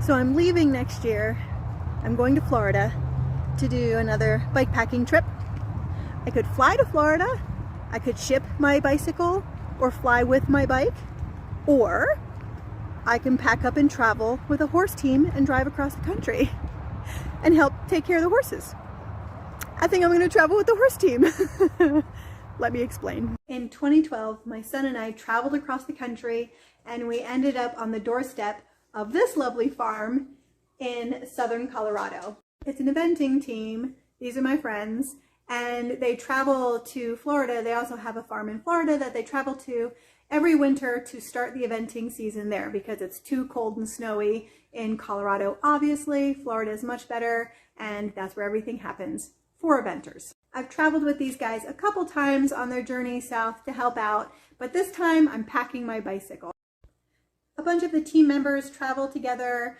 So I'm leaving next year. I'm going to Florida to do another bike packing trip. I could fly to Florida, I could ship my bicycle or fly with my bike, or I can pack up and travel with a horse team and drive across the country and help take care of the horses. I think I'm going to travel with the horse team. Let me explain. In 2012, my son and I traveled across the country and we ended up on the doorstep of this lovely farm in southern Colorado. It's an eventing team. These are my friends, and they travel to Florida. They also have a farm in Florida that they travel to every winter to start the eventing season there because it's too cold and snowy in Colorado. Obviously, Florida is much better, and that's where everything happens for eventers. I've traveled with these guys a couple times on their journey south to help out, but this time I'm packing my bicycle. A bunch of the team members travel together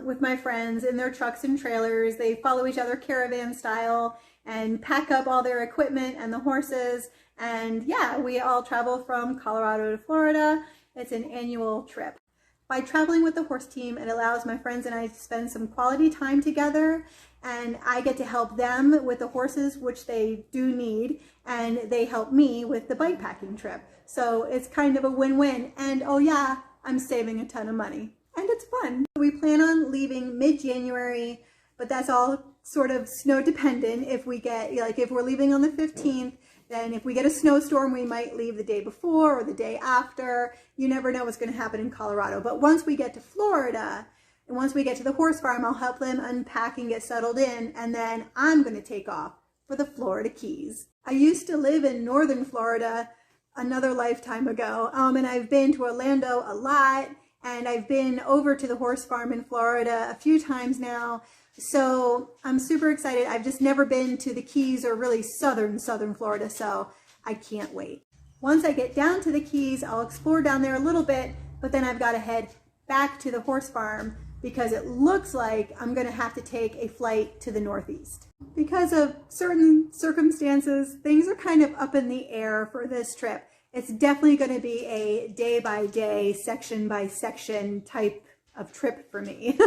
with my friends in their trucks and trailers. They follow each other caravan style and pack up all their equipment and the horses. And yeah, we all travel from Colorado to Florida. It's an annual trip. By traveling with the horse team, it allows my friends and I to spend some quality time together, and I get to help them with the horses, which they do need, and they help me with the bike packing trip. So it's kind of a win-win. And oh yeah, I'm saving a ton of money. And it's fun. We plan on leaving mid-January, but that's all sort of snow dependent. If we get, like if we're leaving on the 15th, then if we get a snowstorm, we might leave the day before or the day after. You never know what's going to happen in Colorado. But once we get to Florida, and once we get to the horse farm, I'll help them unpack and get settled in, and then I'm going to take off for the Florida Keys. I used to live in northern Florida another lifetime ago, and I've been to Orlando a lot, and I've been over to the horse farm in Florida a few times now. So I'm super excited. I've just never been to the Keys or really southern Florida, so I can't wait. Once I get down to the Keys, I'll explore down there a little bit, but then I've got to head back to the horse farm because it looks like I'm going to have to take a flight to the Northeast. Because of certain circumstances, things are kind of up in the air for this trip. It's definitely going to be a day-by-day, section-by-section type of trip for me.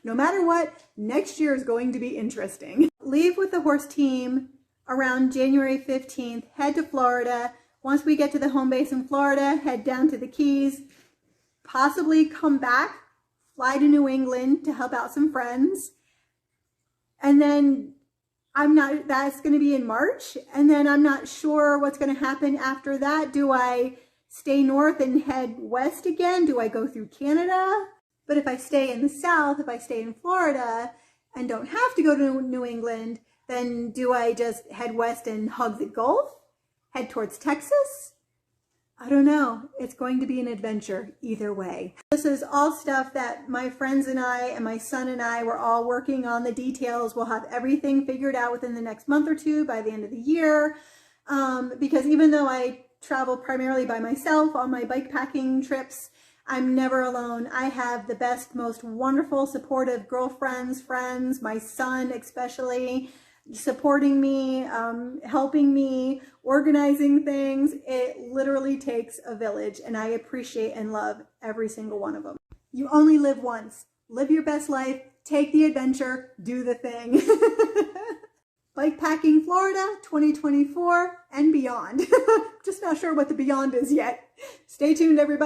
No matter what, next year is going to be interesting. Leave with the horse team around January 15th, head to Florida. Once we get to the home base in Florida, head down to the Keys, possibly come back, fly to New England to help out some friends, and then that's going to be in March, and then I'm not sure what's going to happen after that. Do I stay north and head west again? Do I go through Canada? But if I stay in the south, if I stay in Florida and don't have to go to New England, then do I just head west and hug the Gulf? Head towards Texas? I don't know. It's going to be an adventure either way. This is all stuff that my friends and I and my son and I were all working on the details. We'll have everything figured out within the next month or two by the end of the year. Because even though I travel primarily by myself on my bike packing trips, I'm never alone. I have the best, most wonderful, supportive girlfriends, friends, my son especially, supporting me, helping me, organizing things. It literally takes a village, and I appreciate and love every single one of them. You only live once. Live your best life, take the adventure, do the thing. Bikepacking Florida 2024 and beyond. Just not sure what the beyond is yet. Stay tuned, everybody.